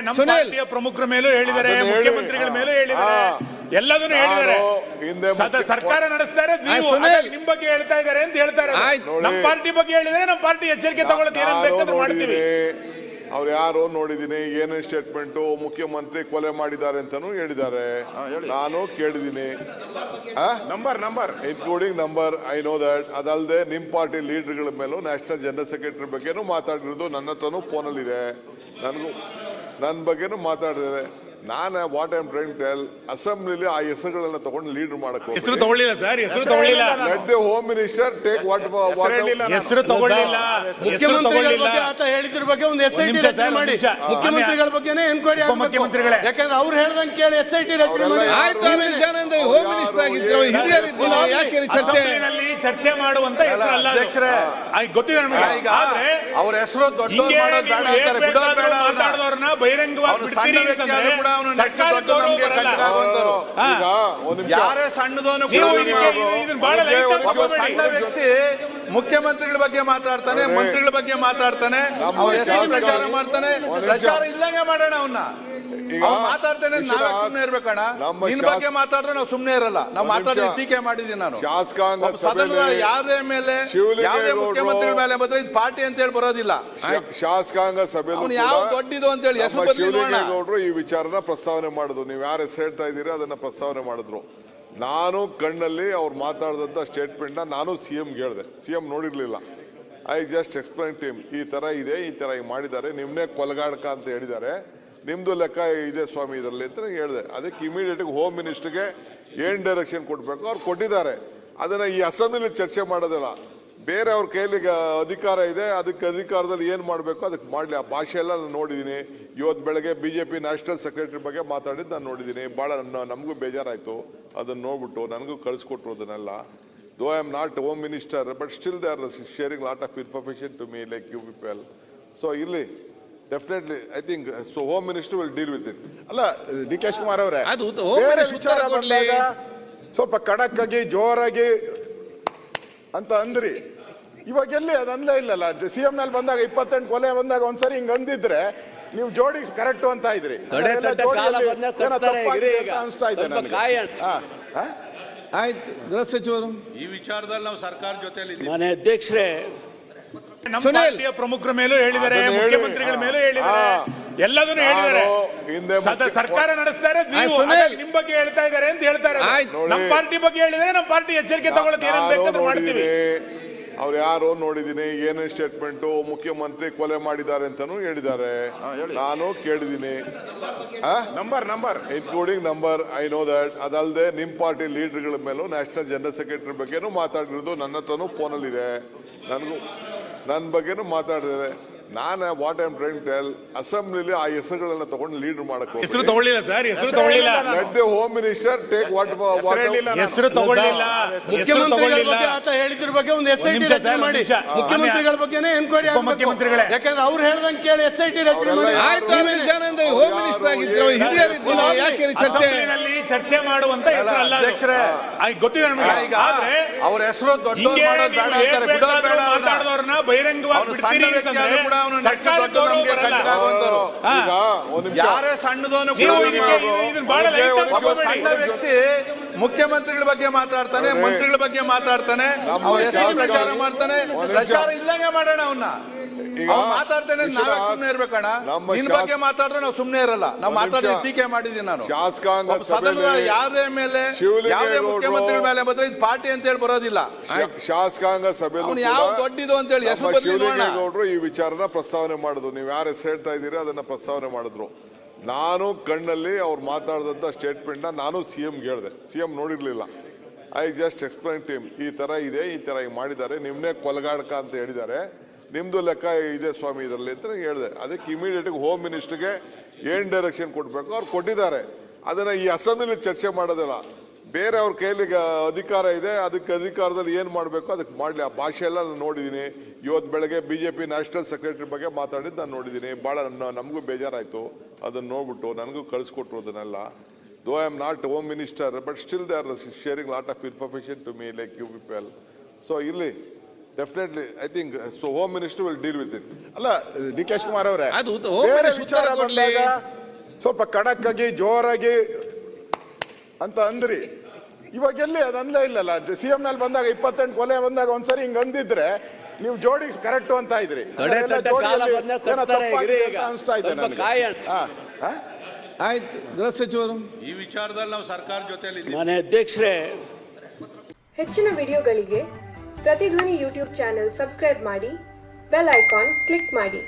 ನಮ್ಮ ಪಾರ್ಟಿಯ ಪ್ರಮುಖರ ಮೇಲೂ ಹೇಳಿದ್ದಾರೆ, ಮುಖ್ಯಮಂತ್ರಿಗಳ ಮೇಲೂ ಹೇಳಿದ್ದಾರೆ, ಎಲ್ಲದನ್ನು ಹೇಳಿದ್ದಾರೆ. ಸರ್ಕಾರ ನಡೆಸ್ತಾರೆ, ನೀವು ನಿಮ್ ಬಗ್ಗೆ ಹೇಳ್ತಾ ಇದ್ದಾರೆ ಅಂತ ಹೇಳ್ತಾರೆ. ನಮ್ಮ ಪಾರ್ಟಿ ಬಗ್ಗೆ ಹೇಳಿದ್ರೆ ನಮ್ಮ ಪಾರ್ಟಿ ಎಚ್ಚರಿಕೆ ತಗೊಳ್ಳೋದು ಏನೇನು ಬೇಕಾದ್ರೂ ಮಾಡ್ತೀವಿ. ಅವ್ರು ಯಾರೋ ನೋಡಿದೀನಿ, ಏನೇನು ಸ್ಟೇಟ್ಮೆಂಟು ಮುಖ್ಯಮಂತ್ರಿ ಕೊಲೆ ಮಾಡಿದ್ದಾರೆ ಅಂತಾನು ಹೇಳಿದ್ದಾರೆ. ನಾನು ಕೇಳಿದೀನಿ, number including number. I know that. ಅದಲ್ಲದೆ ನಿಮ್ ಪಾರ್ಟಿ ಲೀಡರ್ಗಳ ಮೇಲೂ ನ್ಯಾಷನಲ್ ಜನರಲ್ ಸೆಕ್ರೆಟರಿ ಬಗ್ಗೆನೂ ಮಾತಾಡಿರೋದು ನನ್ನ ಹತ್ರನೂ ಫೋನಲ್ಲಿ ಇದೆ. ನನ್ನ ಬಗ್ಗೆನೂ ಮಾತಾಡಿದ್ದಾರೆ. ನಾನು what I am trying to tell, ಅಸೆಂಬ್ಲಿಲಿ ಆ ಹೆಸರುಗಳನ್ನ ತಗೊಂಡು ಲೀಡರ್ ಮಾಡಕ್ಕೆ ಹೆಸರು ತಗೊಳ್ಳಿಲ್ಲ ಸರ್, ಹೆಸರು ತಗೊಳ್ಳಿಲ್ಲ. Let the home minister take what ಹೆಸರು ತಗೊಳ್ಳಿಲ್ಲ. ಮುಖ್ಯಮಂತ್ರಿಗಳ ಬಗ್ಗೆ ಆತ ಹೇಳಿದ್ರ ಬಗ್ಗೆ ಒಂದು SIT ರಚನೆ ಮಾಡಿ, ಮುಖ್ಯಮಂತ್ರಿಗಳ ಬಗ್ಗೆನೇ ಎನ್ಕ್ವೈರಿ ಆಗಬೇಕು. ಯಾಕಂದ್ರೆ ಅವ್ರು ಹೇಳ್ದಂಗೆ ಕೇಳಿ SIT ರಚನೆ ಮಾಡಿ. ಹೋಮ್ ಮಿನಿಸ್ಟರ್ ಆಗಿದ್ರು, ಹಿರಿಯರಿದ್ರು, ಯಾಕೆ ಚರ್ಚೆ ಮಾಡುವಂತ ಹೆಸರು ಅಲ್ಲ ಅಧ್ಯಕ್ಷರೇ, ಗೊತ್ತಿದೆ ನಮಗೆ. ಆದ್ರೆ ಅವ್ರ ಹೆಸರು ದೊಡ್ಡ ಮಾತಾಡೋರ್ನ ಬಹಿರಂಗವಾಗಿ ಬಿಡ್ತೀರಿ ಅಂತಂದ್ರೆ ಯಾರೇ ಸಣ್ಣದವನು ಸಣ್ಣ ವ್ಯಕ್ತಿ ಮುಖ್ಯಮಂತ್ರಿಗಳ ಬಗ್ಗೆ ಮಾತಾಡ್ತಾನೆ, ಮಂತ್ರಿಗಳ ಬಗ್ಗೆ ಮಾತಾಡ್ತಾನೆ, ಅವ್ರ ಹೆಸರು ಪ್ರಚಾರ ಮಾಡ್ತಾನೆ. ಪ್ರಚಾರ ಇಲ್ಲಂಗೆ ಮಾಡೋಣ ಅವನ್ನ. ಮಾತಾಡ್ತೇನೆ, ನಾವೇ ಸುಮ್ಮನೆ ಇರ್ಬೇಕಣ್ಣ. ನಿನ್ ಬಗ್ಗೆ ಮಾತಾಡಿದ್ರೆ ನಾವು ಸುಮ್ಮನೆ ಇರಲ್ಲ. ನಾವು ಮಾತಾಡಿ ಟೀಕೆ ಮಾಡಿದೀನಿ ನಾನು. ಶಾಸಕಾಂಗ ಸದನದ ಯಾರೇ ಮೇಲೆ ಯಾವುದೇ ಮುಖ್ಯಮಂತ್ರಿಗಳ ಮೇಲೆ ಬಂದ್ರೆ ಇದು ಪಾರ್ಟಿ ಅಂತ ಹೇಳಿ ಬರೋದಿಲ್ಲ. ಶಾಸಕಾಂಗ ಸಭೆಯಲ್ಲಿ ಯಾವ ದೊಡ್ಡದು ಅಂತ ಹೇಳಿ ಹೆಸರು ಶಿವಲಿಂಗೇಗೌಡರು ಈ ವಿಚಾರನ ಪ್ರಸ್ತಾವನೆ ಮಾಡಿದ್ರು. ನೀವು ಯಾರು ಹೆಸರು ಹೇಳ್ತಾ ಇದ್ದೀರಾ ಅದನ್ನ ಪ್ರಸ್ತಾವನೆ ಮಾಡಿದ್ರು. ನಾನು ಕಣ್ಣಲ್ಲಿ ಅವ್ರು ಮಾತಾಡಿದಂಥ ಸ್ಟೇಟ್ಮೆಂಟ್ನ ನಾನು CM ಹೇಳಿದೆ. CM ನೋಡಿರ್ಲಿಲ್ಲ. I just explain to him, ಈ ತರ ಇದೆ, ಈ ತರ ಮಾಡಿದ್ದಾರೆ, ನಿಮ್ನೆ ಕೊಲಗಾಡಕ ಅಂತ ಹೇಳಿದ್ದಾರೆ, ನಿಮ್ದು ಲೆಕ್ಕ ಇದೆ ಸ್ವಾಮಿ ಇದರಲ್ಲಿ ಅಂತ ಹೇಳಿದೆ. ಅದಕ್ಕೆ ಇಮಿಡಿಯೇಟ್ ಹೋಮ್ ಮಿನಿಸ್ಟರ್ಗೆ ಏನ್ ಡೈರೆಕ್ಷನ್ ಕೊಡ್ಬೇಕು ಅವ್ರು ಕೊಟ್ಟಿದ್ದಾರೆ. ಅದನ್ನ ಈ ಅಸೆಂಬ್ಲಿಲಿ ಚರ್ಚೆ ಮಾಡೋದಿಲ್ಲ. ಬೇರೆ ಅವ್ರ ಕೈಲಿ ಅಧಿಕಾರ ಇದೆ, ಅದಕ್ಕೆ ಅಧಿಕಾರದಲ್ಲಿ ಏನು ಮಾಡಬೇಕು ಅದಕ್ಕೆ ಮಾಡಲಿ. ಆ ಭಾಷೆ ಎಲ್ಲ ನಾನು ನೋಡಿದ್ದೀನಿ. ಇವತ್ತು ಬೆಳಗ್ಗೆ BJP ನ್ಯಾಷನಲ್ ಸೆಕ್ರೆಟರಿ ಬಗ್ಗೆ ಮಾತಾಡಿದ್ದು ನಾನು ನೋಡಿದ್ದೀನಿ. ಭಾಳ ನಮಗೂ ಬೇಜಾರಾಯಿತು ಅದನ್ನು ನೋಡ್ಬಿಟ್ಟು. ನನಗೂ ಕಳಿಸ್ಕೊಟ್ರು ಅದನ್ನೆಲ್ಲ. Though I am not home minister, but still they are sharing lot of information to me like you people. So ಇಲ್ಲಿ definitely I think so home minister will deal with it. ಅಲ್ಲ DK ಶಿವಕುಮಾರ್ ಅವರೇ, ಬೇರೆ ವಿಚಾರ ಬಂದಾಗ ಸ್ವಲ್ಪ ಖಡಕ್ ಆಗಿ ಜೋರಾಗಿ ಅಂತ ಅಂದ್ರಿ. ಇವಾಗ ಎಲ್ಲಿ ಅದು ಅನ್ಲೇ ಇಲ್ಲಲ್ಲ. CM ಮೇಲೆ ಬಂದಾಗ 28 ಕೊಲೆ ಬಂದಾಗ ಒಂದ್ಸರಿ ಹಿಂಗ್ ಅಂದಿದ್ರೆ ನೀವು ಜೋಡಿ ಕರೆಕ್ಟ್ ಅಂತ ಇದ್ರಿ. ಅನಿಸ್ತಾ ಇದೆ ನನಗೆ. ಆಯ್ತು, ಗೃಹ ಸಚಿವರು ಈ ವಿಚಾರದಲ್ಲಿ ನಾವು ಸರ್ಕಾರ ಜೊತೆಲಿ ಮಾನ್ಯ ಅಧ್ಯಕ್ಷರೇ, ನಮ್ಮ ಪಾರ್ಟಿಯ ಪ್ರಮುಖರ ಮೇಲೂ ಹೇಳಿದ್ದಾರೆ, ಮುಖ್ಯಮಂತ್ರಿಗಳ ಮೇಲೂ ಹೇಳಿದ್ದಾರೆ, ಎಲ್ಲದನ್ನು ಹೇಳಿದ್ದಾರೆ. ಸರ್ಕಾರ ನಡೆಸ್ತಾರೆ, ನೀವು ನಿಮ್ ಬಗ್ಗೆ ಹೇಳ್ತಾ ಇದ್ದಾರೆ ಅಂತ ಹೇಳ್ತಾರೆ. ನಮ್ಮ ಪಾರ್ಟಿ ಬಗ್ಗೆ ಹೇಳಿದ್ರೆ ನಮ್ಮ ಪಾರ್ಟಿ ಎಚ್ಚರಿಕೆ ತಗೊಳ್ಳೋದು ಏನೇನು ಬೇಕಾದ್ರೂ ಮಾಡ್ತೀವಿ. ಅವ್ರು ಯಾರೋ ನೋಡಿದೀನಿ, ಏನೇನು ಸ್ಟೇಟ್ಮೆಂಟು ಮುಖ್ಯಮಂತ್ರಿ ಕೊಲೆ ಮಾಡಿದ್ದಾರೆ ಅಂತಾನು ಹೇಳಿದ್ದಾರೆ. ನಾನು ಕೇಳಿದೀನಿ, number including number. I know that. ಅದಲ್ಲದೆ ನಿಮ್ ಪಾರ್ಟಿ ಲೀಡರ್ಗಳ ಮೇಲೂ ನ್ಯಾಷನಲ್ ಜನರಲ್ ಸೆಕ್ರೆಟರಿ ಬಗ್ಗೆನೂ ಮಾತಾಡಿರೋದು ನನ್ನ ಹತ್ರನೂ ಫೋನಲ್ಲಿ ಇದೆ. ನನ್ನ ಬಗ್ಗೆನೂ ಮಾತಾಡಿದ್ದಾರೆ. ನಾನು what I am trying to tell, ಅಸೆಂಬ್ಲಿಲಿ ಆ ಹೆಸರುಗಳನ್ನ ತಗೊಂಡು ಲೀಡರ್ ಮಾಡಕ್ಕೆ ಹೆಸರು ತಗೊಳ್ಳಿಲ್ಲ ಸರ್, ಹೆಸರು ತಗೊಳ್ಳಿಲ್ಲ. Let the home minister take what ಹೆಸರು ತಗೊಳ್ಳಿಲ್ಲ. ಮುಖ್ಯಮಂತ್ರಿಗಳ ಬಗ್ಗೆ ಆತ ಹೇಳಿದ್ರ ಬಗ್ಗೆ ಒಂದು SIT ರಚನೆ ಮಾಡಿ, ಮುಖ್ಯಮಂತ್ರಿಗಳ ಬಗ್ಗೆನೇ ಎನ್ಕ್ವೈರಿ ಆಗಬೇಕು. ಯಾಕಂದ್ರೆ ಅವ್ರು ಹೇಳ್ದಂಗೆ ಕೇಳಿ SIT ರಚನೆ ಮಾಡಿ. ಹೋಮ್ ಮಿನಿಸ್ಟರ್ ಆಗಿದ್ರು, ಹಿರಿಯರಿದ್ರು, ಯಾಕೆ ಚರ್ಚೆ ಮಾಡುವಂತ ಹೆಸರು ಅಲ್ಲ ಅಧ್ಯಕ್ಷರೇ, ಗೊತ್ತಿದೆ ನಮಗೆ. ಆದ್ರೆ ಅವ್ರ ಹೆಸರು ದೊಡ್ಡ ಮಾತಾಡೋರ್ನ ಬಹಿರಂಗವಾಗಿ ಬಿಡ್ತೀರಿ ಅಂತಂದ್ರೆ ಯಾರೇ ಸಣ್ಣದವನು ಸಣ್ಣ ವ್ಯಕ್ತಿ ಮುಖ್ಯಮಂತ್ರಿಗಳ ಬಗ್ಗೆ ಮಾತಾಡ್ತಾನೆ, ಮಂತ್ರಿಗಳ ಬಗ್ಗೆ ಮಾತಾಡ್ತಾನೆ, ಅವ್ರ ಹೆಸರು ಪ್ರಚಾರ ಮಾಡ್ತಾನೆ. ಪ್ರಚಾರ ಇಲ್ಲಂಗೆ ಮಾಡೋಣ ಅವನ್ನ. ಮಾತಾಡ್ತೇನೆ, ನಾವೇ ಸುಮ್ಮನೆ ಇರ್ಬೇಕಣ್ಣ. ನಿನ್ ಬಗ್ಗೆ ಮಾತಾಡಿದ್ರೆ ನಾವು ಸುಮ್ಮನೆ ಇರಲ್ಲ. ನಾವು ಮಾತಾಡಿ ಟೀಕೆ ಮಾಡಿದೀನಿ ನಾನು. ಶಾಸಕಾಂಗ ಸದನದ ಯಾರೇ ಮೇಲೆ ಯಾವುದೇ ಮುಖ್ಯಮಂತ್ರಿಗಳ ಮೇಲೆ ಬಂದ್ರೆ ಇದು ಪಾರ್ಟಿ ಅಂತ ಹೇಳಿ ಬರೋದಿಲ್ಲ. ಶಾಸಕಾಂಗ ಸಭೆಯಲ್ಲಿ ಯಾವ ದೊಡ್ಡದು ಅಂತ ಹೇಳಿ ಹೆಸರು ಶಿವಲಿಂಗೇಗೌಡರು ಈ ವಿಚಾರನ ಪ್ರಸ್ತಾವನೆ ಮಾಡಿದ್ರು. ನೀವು ಯಾರು ಹೆಸರು ಹೇಳ್ತಾ ಇದ್ದೀರಾ ಅದನ್ನ ಪ್ರಸ್ತಾವನೆ ಮಾಡಿದ್ರು. ನಾನು ಕಣ್ಣಲ್ಲಿ ಅವ್ರು ಮಾತಾಡಿದಂಥ ಸ್ಟೇಟ್ಮೆಂಟ್ನ ನಾನು CM ಹೇಳಿದೆ. CM ನೋಡಿರ್ಲಿಲ್ಲ. I just explain to him, ಈ ತರ ಇದೆ, ಈ ತರ ಮಾಡಿದ್ದಾರೆ, ನಿಮ್ನೆ ಕೊಲಗಾಡಕ ಅಂತ ಹೇಳಿದ್ದಾರೆ, ನಿಮ್ದು ಲೆಕ್ಕ ಇದೆ ಸ್ವಾಮಿ ಇದರಲ್ಲಿ ಅಂತ ಹೇಳಿದೆ. ಅದಕ್ಕೆ ಇಮಿಡಿಯೇಟ್ ಹೋಮ್ ಮಿನಿಸ್ಟರ್ಗೆ ಏನ್ ಡೈರೆಕ್ಷನ್ ಕೊಡ್ಬೇಕು ಅವ್ರು ಕೊಟ್ಟಿದ್ದಾರೆ. ಅದನ್ನ ಈ ಅಸೆಂಬ್ಲಿಲಿ ಚರ್ಚೆ ಮಾಡೋದಿಲ್ಲ. ಬೇರೆ ಅವ್ರ ಕೈಲಿ ಅಧಿಕಾರ ಇದೆ, ಅದಕ್ಕೆ ಅಧಿಕಾರದಲ್ಲಿ ಏನು ಮಾಡಬೇಕು ಅದಕ್ಕೆ ಮಾಡಲಿ. ಆ ಭಾಷೆ ಎಲ್ಲ ನಾನು ನೋಡಿದ್ದೀನಿ. ಇವತ್ತು ಬೆಳಗ್ಗೆ BJP ನ್ಯಾಷನಲ್ ಸೆಕ್ರೆಟರಿ ಬಗ್ಗೆ ಮಾತಾಡಿದ್ದು ನಾನು ನೋಡಿದ್ದೀನಿ. ಭಾಳ ನಮಗೂ ಬೇಜಾರಾಯಿತು ಅದನ್ನು ನೋಡ್ಬಿಟ್ಟು. ನನಗೂ ಕಳಿಸ್ಕೊಟ್ರು ಅದನ್ನೆಲ್ಲ. Though I am not home minister, but still they are sharing lot of information to me like you people. So ಇಲ್ಲಿ definitely I think so home minister will deal with it. ಅಲ್ಲ DK ಶಿವಕುಮಾರ್ ಅವರೇ, ಬೇರೆ ವಿಚಾರ ಬಂದಾಗ ಸ್ವಲ್ಪ ಖಡಕ್ ಆಗಿ ಜೋರಾಗಿ ಅಂತ ಅಂದ್ರಿ. ಇವಾಗ ಎಲ್ಲಿ ಅದು ಅನ್ಲೇ ಇಲ್ಲಲ್ಲ. ಸಿಎಂ ನಲ್ಲಿ ಬಂದಾಗ 28 ಕೊಲೆ ಬಂದಾಗ ಒಂದ್ಸರಿ ಹಿಂಗ್ ಅಂದಿದ್ರೆ ನೀವು ಜೋಡಿ ಕರೆಕ್ಟ್ ಅಂತ ಇದ್ರಿ. ಅನಿಸ್ತಾ ಇದೆ ನನಗೆ. ಆಯ್ತು, ಗೃಹ ಸಚಿವರು ಈ ವಿಚಾರದಲ್ಲಿ ನಾವು ಸರ್ಕಾರ ಜೊತೆಯಲ್ಲಿ ಮಾನ್ಯ ಅಧ್ಯಕ್ಷರೇ, ಹೆಚ್ಚಿನ ವಿಡಿಯೋಗಳಿಗೆ ಪ್ರತಿಧ್ವನಿ ಯೂಟ್ಯೂಬ್ ಚಾನೆಲ್ ಸಬ್ಸ್ಕ್ರೈಬ್ ಮಾಡಿ, ಬೆಲ್ ಐಕಾನ್ ಕ್ಲಿಕ್ ಮಾಡಿ.